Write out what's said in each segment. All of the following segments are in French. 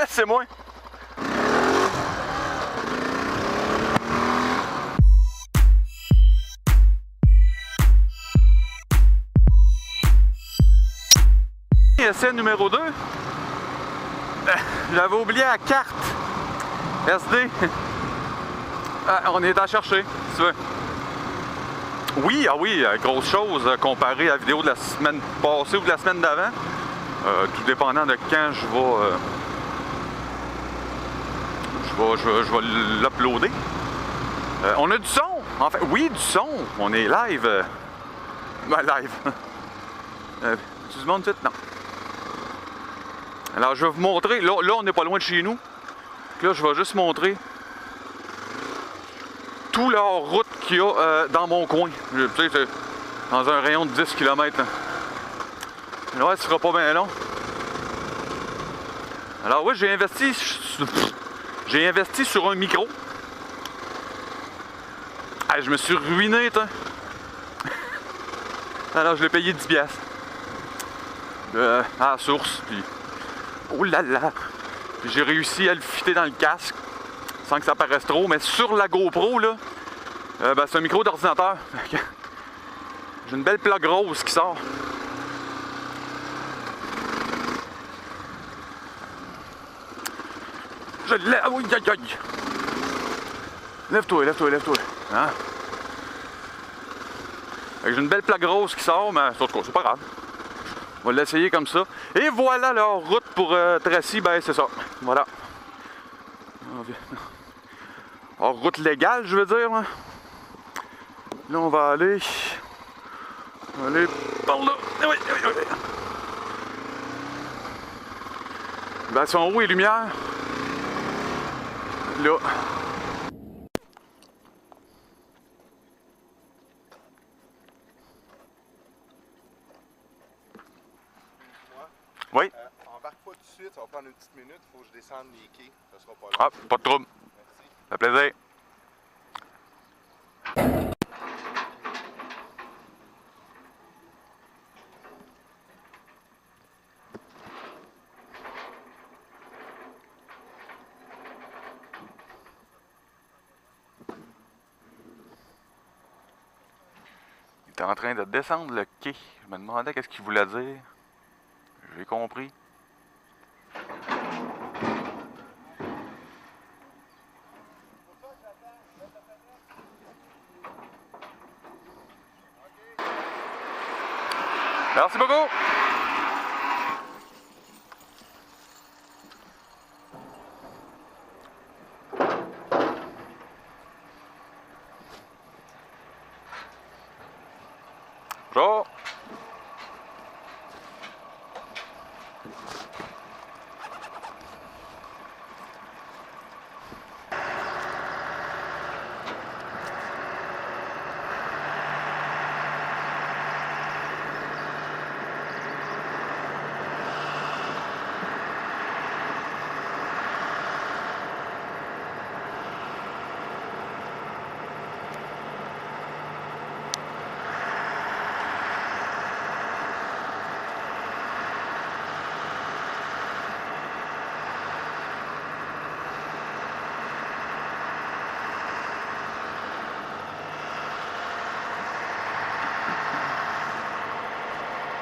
c'est moi. Essai numéro 2. J'avais oublié la carte SD. On est à chercher, si tu veux. Oui, ah oui, grosse chose comparée à la vidéo de la semaine passée ou de la semaine d'avant. Tout dépendant de quand je vais l'uploader. On a du son. En fait, oui, du son. On est live. Live. Tu du monde, tu sais? Non. Alors, je vais vous montrer. Là, on n'est pas loin de chez nous. Là, je vais juste montrer tout la route qu'il y a dans mon coin. Tu sais, c'est dans un rayon de 10 km. Ouais, ce sera pas bien long. Alors, oui, j'ai investi sur un micro. Ah, je me suis ruiné, toi. Alors, je l'ai payé 10 piastres. À la source, puis... Oh là là! Puis j'ai réussi à le fitter dans le casque, sans que ça paraisse trop, mais sur la GoPro, là, ben, c'est un micro d'ordinateur. J'ai une belle plaque rose qui sort. Je l'ai... Oh, aïe, aïe! Lève-toi, lève-toi, lève-toi. Hein? J'ai une belle plaque rose qui sort, mais c'est pas grave. On va l'essayer comme ça. Et voilà leur route pour Tracy, ben c'est ça. Voilà. Alors, route légale, je veux dire. Là, on va aller par là. Oui, oui, oui. Ben, sont où les lumières? Là. Oui. Embarque pas tout de suite, ça va prendre une petite minute, il faut que je descende les quais, ça sera pas long. Ah, pas de trouble. Merci. Ça fait plaisir. Il était en train de descendre le quai. Je me demandais qu'est-ce qu'il voulait dire. J'ai compris. Merci beaucoup. Bonjour.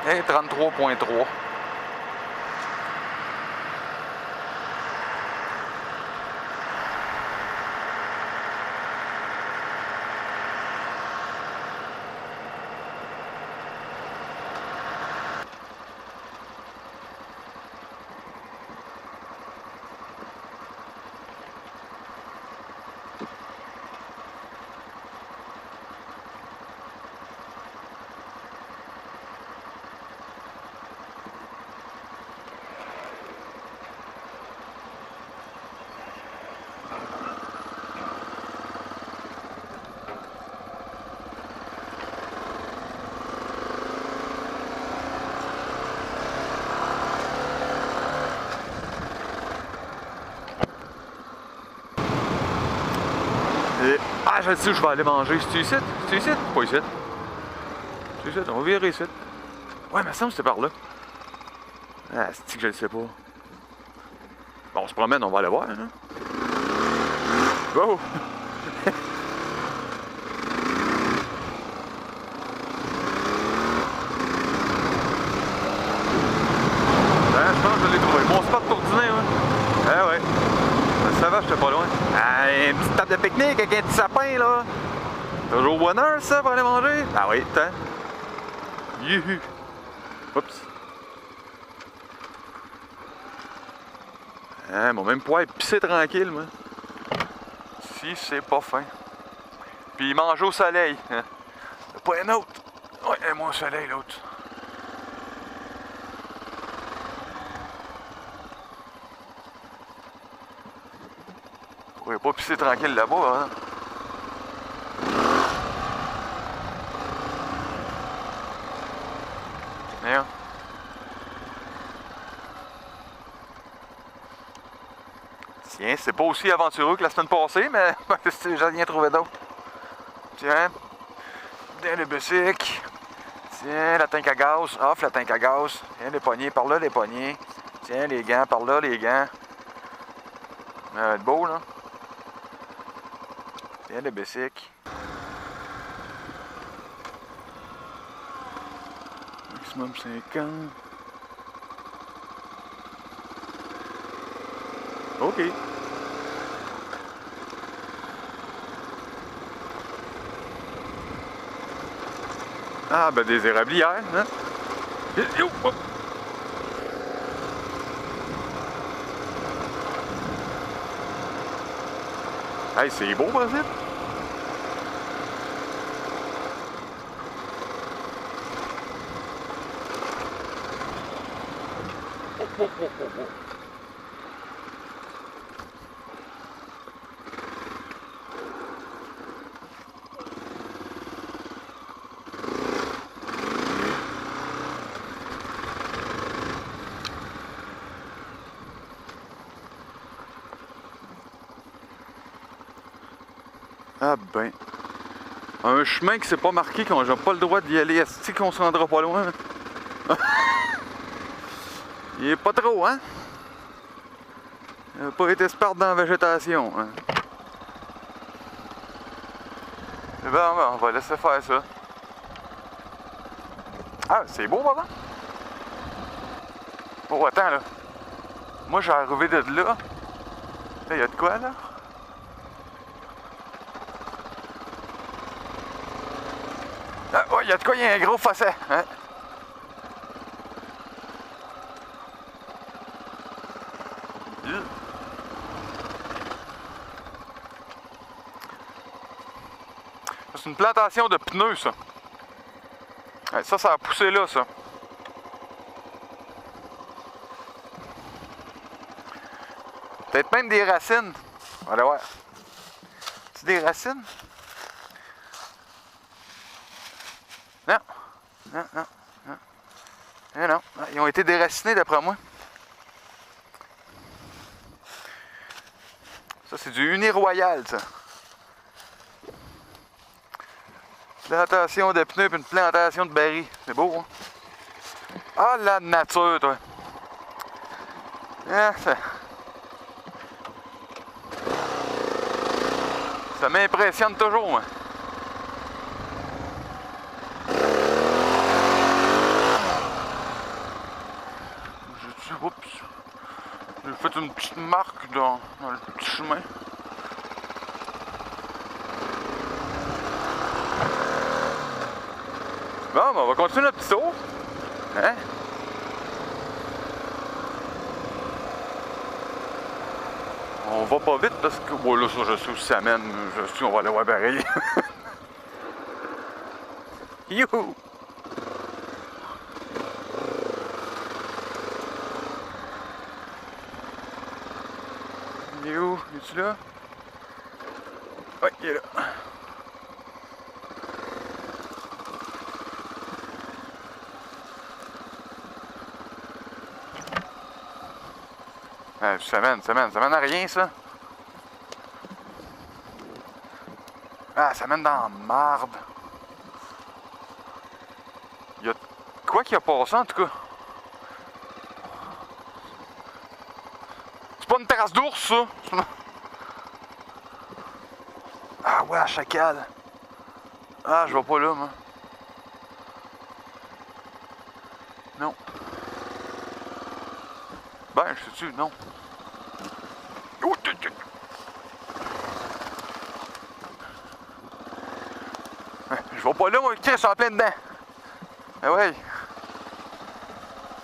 Et 33.3. Et... Ah, je sais où je vais aller manger. C'est-tu ici? C'est ici? Pas ici. C'est ici. On va virer ici. Ouais, mais ça me semble que c'était par là. Ah, c'est que je le sais pas. Bon, on se promène, on va aller voir. Hein? Wow! Je pense que je l'ai trouvé. Mon spot pour dîner, hein? Ah ouais. Ça va, j'étais pas loin. Ah, une petite table de pique-nique avec un petit sapin, là. Toujours bonheur, ça, pour aller manger? Ah oui, t'as. Youhou! Oups! Hein, mon même pouvoir pisser tranquille, moi. Si c'est pas fin. Puis manger au soleil. Hein. Pas un autre. Ouais, moi au soleil, l'autre. Je pourrais pas pisser tranquille là-bas, hein. Merde. Tiens, c'est pas aussi aventureux que la semaine passée, mais j'ai rien trouvé d'autre. Tiens. Tiens, le bicycle. Tiens, la tank à gaz. Off la tank à gaz. Tiens, les poignées. Par là, les poignées. Tiens, les gants. Par là, les gants. Ça va être beau, là. Tiens, le bicycle. Maximum 50. OK. Ah, ben des érablières, hein? Yo, hop. Hey, c'est beau, principe. Oh. Ah ben. Un chemin qui s'est pas marqué, qu'on n'a pas le droit d'y aller, est-ce qu'on se rendra pas loin? Il est pas trop, hein? Il n'a pas été smart dans la végétation, hein? Ben, on va laisser faire ça. Ah, c'est beau, pardon? Oh, attends, là. Moi, j'ai arrivé de là. Là, il y a de quoi, là? Ah, ouais, il y a de quoi, il y a un gros fossé, hein? C'est une plantation de pneus, ça. Ouais, ça a poussé là, ça. Peut-être même des racines. On va aller voir. C'est des racines? Non. Non. Ils ont été déracinés, d'après moi. Ça, c'est du uniroyal, ça. Plantation de pneus et une plantation de barils. C'est beau, hein? Ah, la nature, toi! Ah, ça m'impressionne toujours, moi. Oups! J'ai fait une petite marque dans le petit chemin. Bon, ben on va continuer notre petit tour. Hein? On va pas vite parce que... Bon, là, ça, je suis où ça mène. Je suis, on va aller voir pareil. Youhou! Il est où? Es-tu là? Oui, il est là. Ça mène à rien, ça. Ah, ça mène dans la marde. Il y a quoi qui a passé, en tout cas? C'est pas une trace d'ours, ça. Ah ouais, un chacal. Ah, je vais pas là, moi. Non. Ben, je sais-tu, non. Je vais pas là, moi, tiens, je suis en plein dedans. Ah ouais.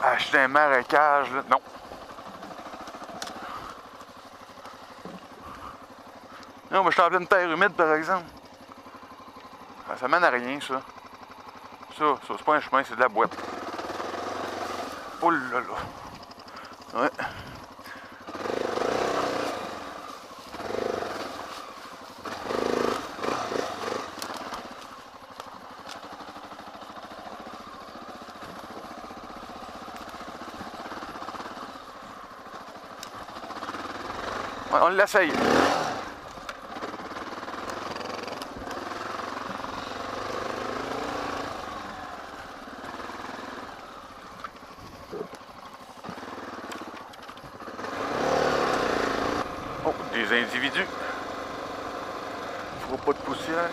Ah, je suis dans un marécage, là. Non. Non, mais je suis en pleine terre humide, par exemple. Ça mène à rien, ça. Ça, c'est pas un chemin, c'est de la boîte. Oh là là. Ouais. Ouais, on l'essaye. Oh, des individus. Faut pas de poussière.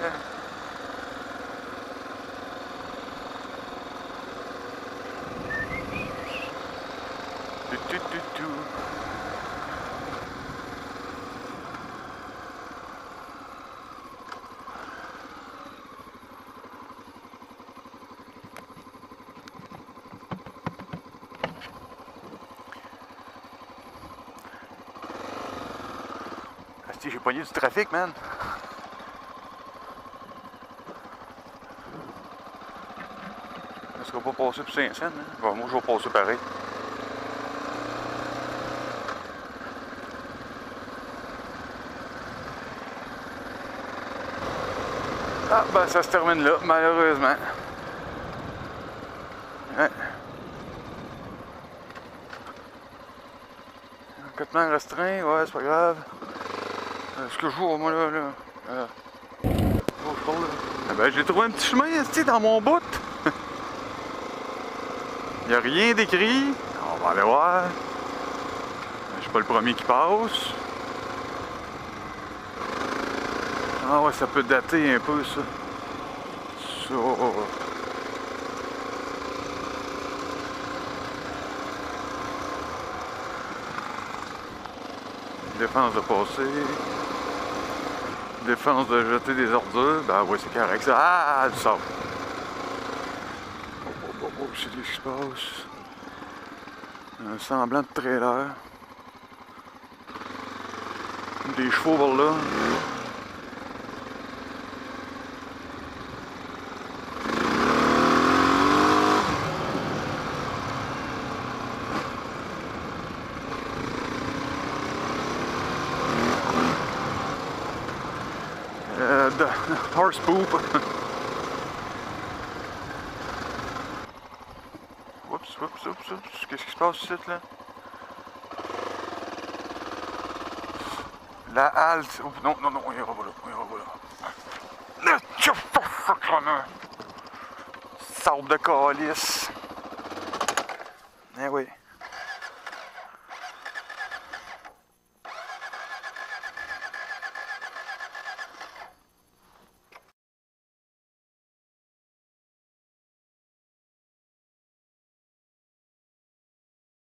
Asti, j'ai pogné du trafic, man. Ça sera pas passé pour Saint-Saëns, hein? Bon, moi, je vais passer pareil. Ah, ben, ça se termine là, malheureusement. Ouais. Enquêtement restreint, ouais, c'est pas grave. Ce que je vois, moi, là. Oh, je parle, là. Ah ben, j'ai trouvé un petit chemin, esti, dans mon bout. Il n'y a rien d'écrit. On va aller voir. Je suis pas le premier qui passe. Ah ouais, ça peut dater un peu, ça. Ça. Défense de passer. Défense de jeter des ordures. Ben ouais, c'est correct ça. Ah, du sable. Oh, je sais ce qui se passe. Un semblant de trailer. Des chevaux par là. De horse poop. Oups. Qu'est-ce qui se passe ici, là? La halte. Oups, non, on ira pas là. Sable de calice.